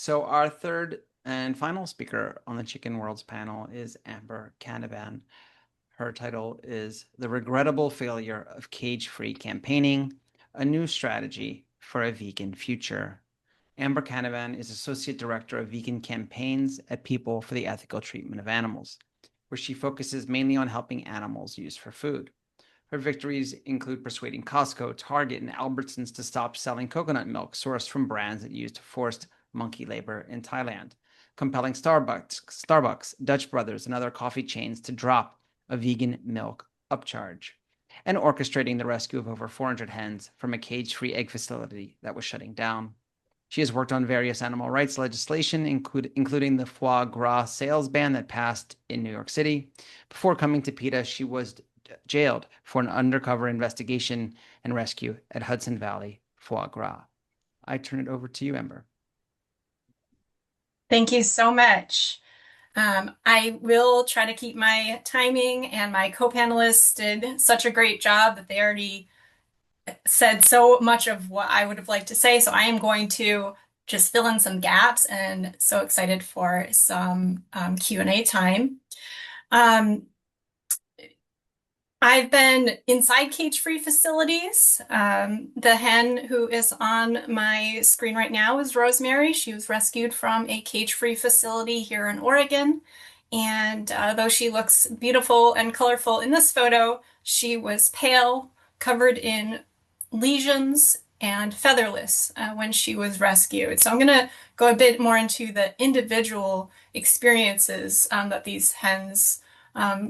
So our third and final speaker on the Chicken Worlds panel is Amber Canavan. Her title is The Regrettable Failure of Cage-Free Campaigning, a New Strategy for a Vegan Future. Amber Canavan is Associate Director of Vegan Campaigns at People for the Ethical Treatment of Animals, where she focuses mainly on helping animals used for food. Her victories include persuading Costco, Target, and Albertsons to stop selling coconut milk sourced from brands that used forced monkey labor in Thailand, compelling Starbucks, Dutch Brothers, and other coffee chains to drop a vegan milk upcharge, and orchestrating the rescue of over 400 hens from a cage-free egg facility that was shutting down. She has worked on various animal rights legislation, including the foie gras sales ban that passed in New York City. Before coming to PETA, she was jailed for an undercover investigation and rescue at Hudson Valley Foie Gras. I turn it over to you, Amber. Thank you so much. I will try to keep my timing, and my co-panelists did such a great job that they already said so much of what I would have liked to say. So I am going to just fill in some gaps, and so excited for some Q&A time. I've been inside cage-free facilities. The hen who is on my screen right now is Rosemary. She was rescued from a cage-free facility here in Oregon. And though she looks beautiful and colorful in this photo, she was pale, covered in lesions, and featherless when she was rescued. So I'm going to go a bit more into the individual experiences that these hens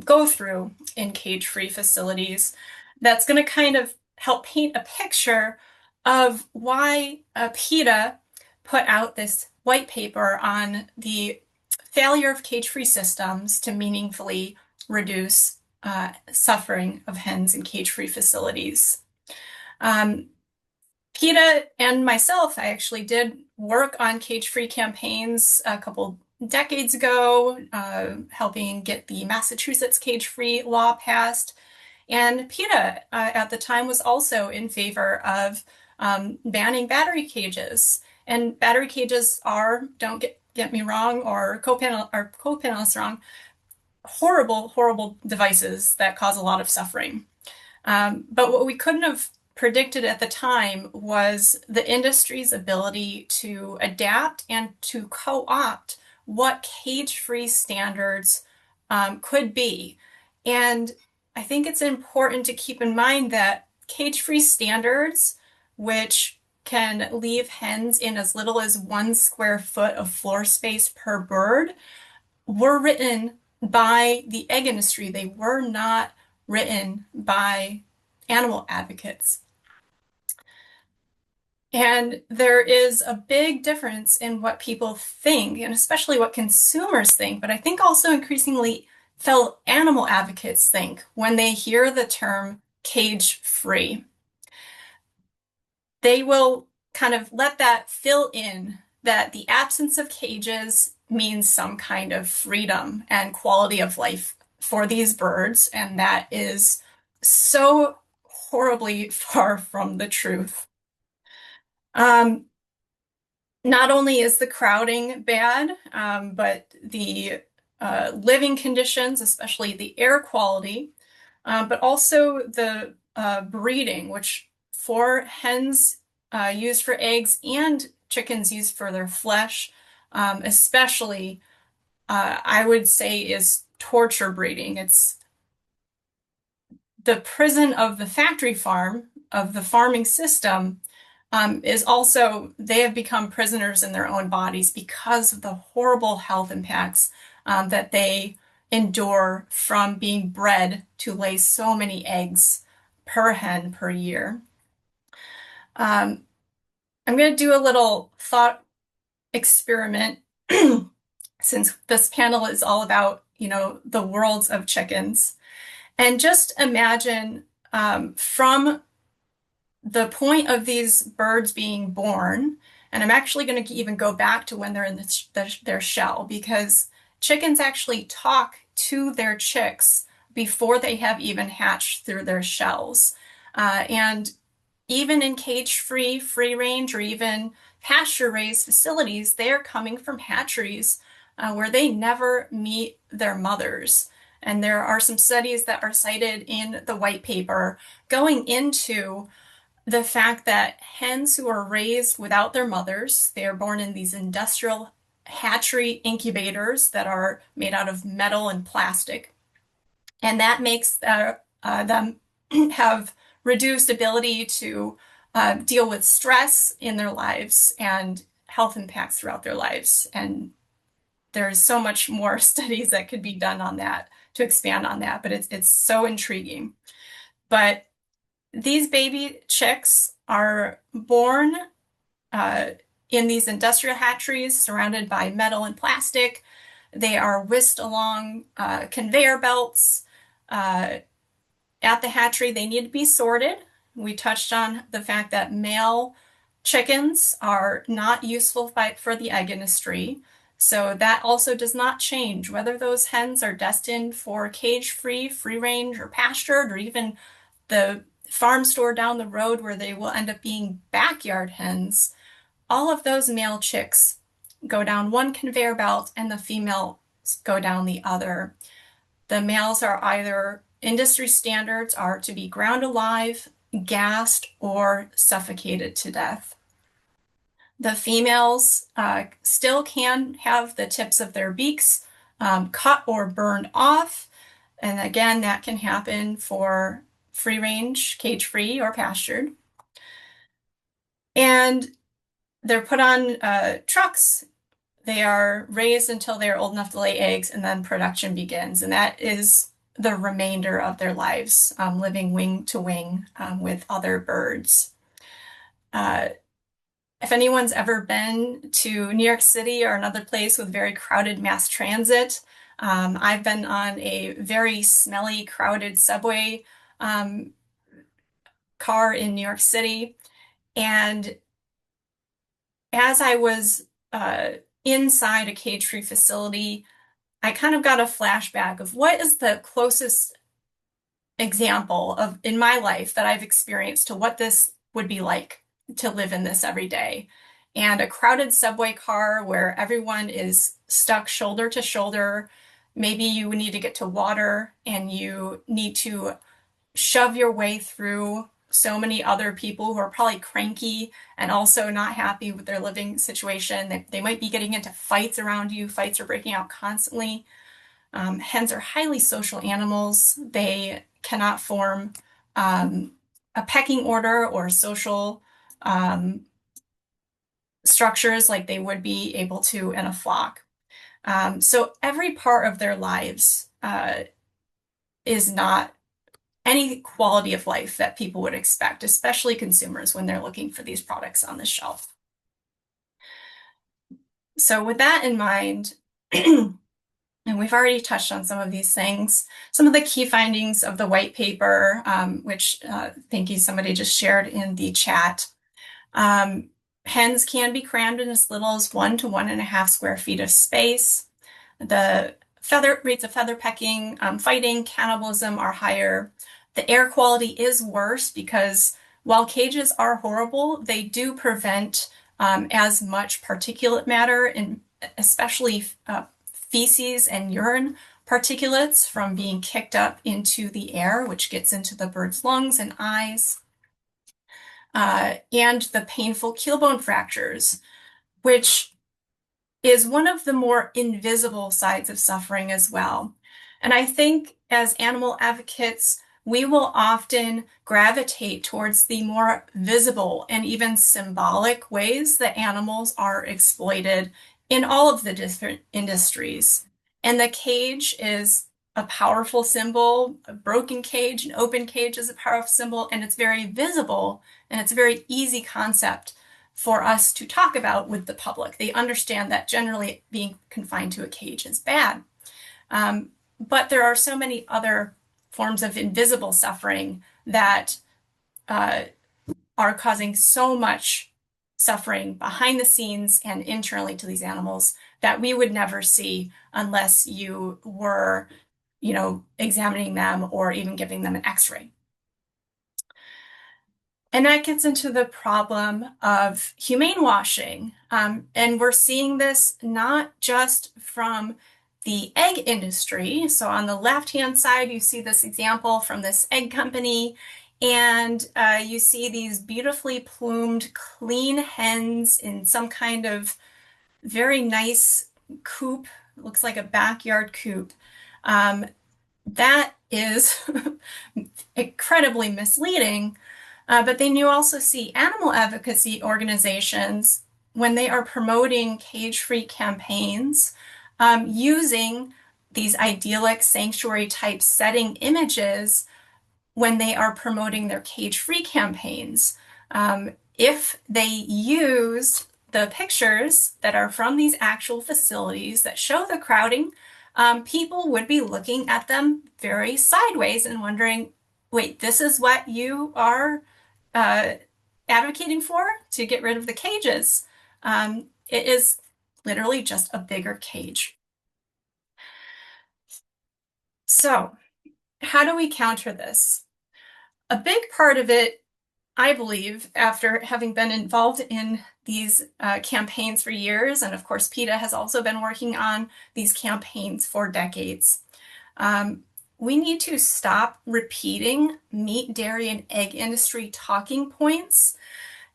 go through in cage-free facilities. That's going to kind of help paint a picture of why PETA put out this white paper on the failure of cage-free systems to meaningfully reduce suffering of hens in cage-free facilities. PETA and myself, I actually did work on cage-free campaigns a couple decades ago, helping get the Massachusetts cage-free law passed. And PETA at the time was also in favor of banning battery cages. And battery cages are, don't get me wrong, or co-panelists wrong, horrible, horrible devices that cause a lot of suffering. But what we couldn't have predicted at the time was the industry's ability to adapt and to co-opt what cage-free standards could be. And I think it's important to keep in mind that cage-free standards, which can leave hens in as little as 1 square foot of floor space per bird, were written by the egg industry. They were not written by animal advocates. And there is a big difference in what people think, and especially what consumers think, but I think also increasingly fellow animal advocates think when they hear the term cage-free. They will kind of let that fill in that the absence of cages means some kind of freedom and quality of life for these birds, and that is so horribly far from the truth. Not only is the crowding bad, but the living conditions, especially the air quality, but also the breeding, which for hens used for eggs and chickens used for their flesh, especially, I would say is torture breeding. It's the prison of the factory farm, of the farming system, is also, they have become prisoners in their own bodies because of the horrible health impacts that they endure from being bred to lay so many eggs per hen per year. I'm going to do a little thought experiment since this panel is all about, the worlds of chickens. And just imagine from the point of these birds being born, and I'm actually going to even go back to when they're in their shell, because chickens actually talk to their chicks before they have even hatched through their shells. And even in cage-free, free range, or even pasture-raised facilities, they're coming from hatcheries where they never meet their mothers. And there are some studies that are cited in the white paper going into the fact that hens who are raised without their mothers, they are born in these industrial hatchery incubators that are made out of metal and plastic. And that makes them have reduced ability to deal with stress in their lives and health impacts throughout their lives. And there's so much more studies that could be done on that to expand on that, but it's so intriguing. But these baby chicks are born uh, in these industrial hatcheries surrounded by metal and plastic. They are whisked along conveyor belts at the hatchery. They need to be sorted. We touched on the fact that male chickens are not useful for the egg industry. So that also does not change whether those hens are destined for cage-free, free-range, or pastured, or even the farm store down the road where they will end up being backyard hens. All of those male chicks go down one conveyor belt and the females go down the other. The males are either industry standards are to be ground alive, gassed, or suffocated to death. The females still can have the tips of their beaks cut or burned off. And again, that can happen for free range, cage free, or pastured. And they're put on trucks. They are raised until they're old enough to lay eggs, and then production begins. And that is the remainder of their lives, living wing to wing with other birds. If anyone's ever been to New York City or another place with very crowded mass transit, I've been on a very smelly, crowded subway car in New York City. And as I was inside a cage-free facility, I kind of got a flashback of what is the closest example of in my life that I've experienced to what this would be like to live in this every day. And a crowded subway car where everyone is stuck shoulder to shoulder. Maybe you need to get to water and you need to shove your way through so many other people who are probably cranky and also not happy with their living situation. They might be getting into fights around you. Fights are breaking out constantly. Hens are highly social animals. They cannot form a pecking order or social structures like they would be able to in a flock. So every part of their lives is not any quality of life that people would expect, especially consumers when they're looking for these products on the shelf. So with that in mind, and we've already touched on some of these things, some of the key findings of the white paper, which thank you, somebody just shared in the chat. Hens can be crammed in as little as 1 to 1.5 square feet of space. The rates of feather pecking, fighting, cannibalism are higher. The air quality is worse because while cages are horrible, they do prevent as much particulate matter, and especially feces and urine particulates from being kicked up into the air, which gets into the bird's lungs and eyes. And the painful keelbone fractures, which is one of the more invisible sides of suffering as well. And I think as animal advocates, we will often gravitate towards the more visible and even symbolic ways that animals are exploited in all of the different industries. And the cage is a powerful symbol. A broken cage, an open cage is a powerful symbol, and it's very visible, and it's a very easy concept for us to talk about with the public. They understand that generally being confined to a cage is bad. But there are so many other forms of invisible suffering that are causing so much suffering behind the scenes and internally to these animals that we would never see unless you were, examining them or even giving them an x-ray. And that gets into the problem of humane washing. And we're seeing this not just from the egg industry. So on the left-hand side, you see this example from this egg company, and you see these beautifully plumed, clean hens in some kind of very nice coop. It looks like a backyard coop. Um, that is incredibly misleading. But then you also see animal advocacy organizations when they are promoting cage-free campaigns using these idyllic sanctuary type setting images when they are promoting their cage-free campaigns. If they use the pictures that are from these actual facilities that show the crowding, people would be looking at them very sideways and wondering, wait, this is what you are uh, advocating for to get rid of the cages? It is literally just a bigger cage. So, how do we counter this? A big part of it, I believe, after having been involved in these campaigns for years, and of course, PETA has also been working on these campaigns for decades. We need to stop repeating meat, dairy, and egg industry talking points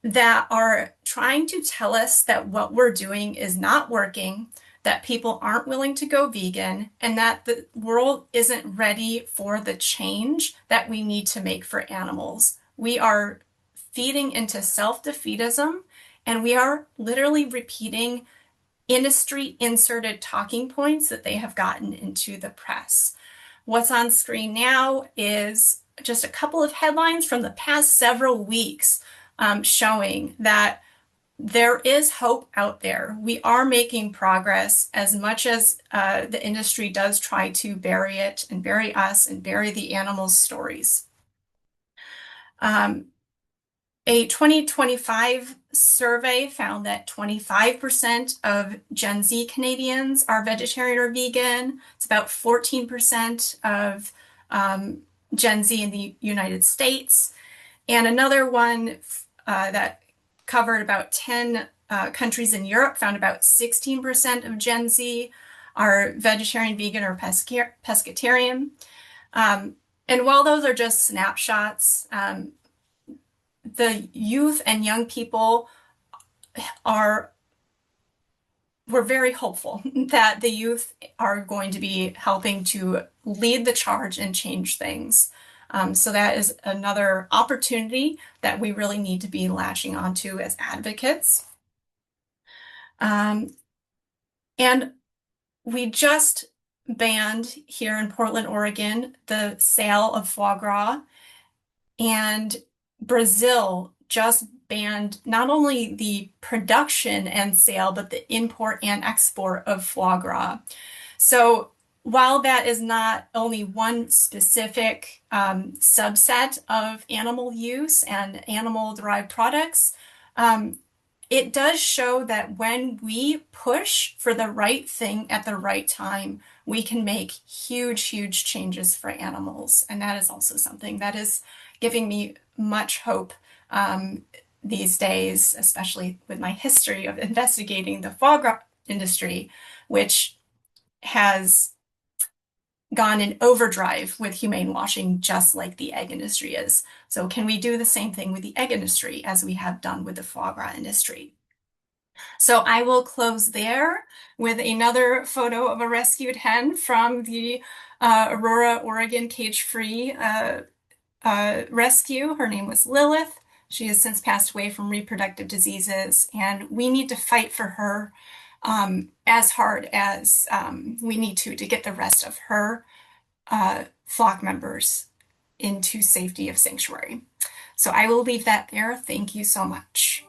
that are trying to tell us that what we're doing is not working, that people aren't willing to go vegan, and that the world isn't ready for the change that we need to make for animals. We are feeding into self-defeatism, and we are literally repeating industry inserted talking points that they have gotten into the press. What's on screen now is just a couple of headlines from the past several weeks showing that there is hope out there. We are making progress as much as the industry does try to bury it and bury us and bury the animals' stories. A 2025 survey found that 25% of Gen Z Canadians are vegetarian or vegan. It's about 14% of Gen Z in the United States. And another one that covered about 10 countries in Europe found about 16% of Gen Z are vegetarian, vegan, or pescatarian. And while those are just snapshots, the youth and young people we're very hopeful that the youth are going to be helping to lead the charge and change things. So that is another opportunity that we really need to be lashing onto as advocates. And we just banned here in Portland, Oregon, the sale of foie gras, and Brazil just banned not only the production and sale, but the import and export of foie gras. So while that is not only one specific subset of animal use and animal-derived products, it does show that when we push for the right thing at the right time, we can make huge, huge changes for animals. And that is also something that is giving me much hope these days, especially with my history of investigating the foie gras industry, which has gone in overdrive with humane washing, just like the egg industry is. So can we do the same thing with the egg industry as we have done with the foie gras industry? So I will close there with another photo of a rescued hen from the Aurora, Oregon cage-free rescue. Her name was Lilith. She has since passed away from reproductive diseases, and we need to fight for her as hard as we need to get the rest of her flock members into safety of sanctuary. So I will leave that there. Thank you so much.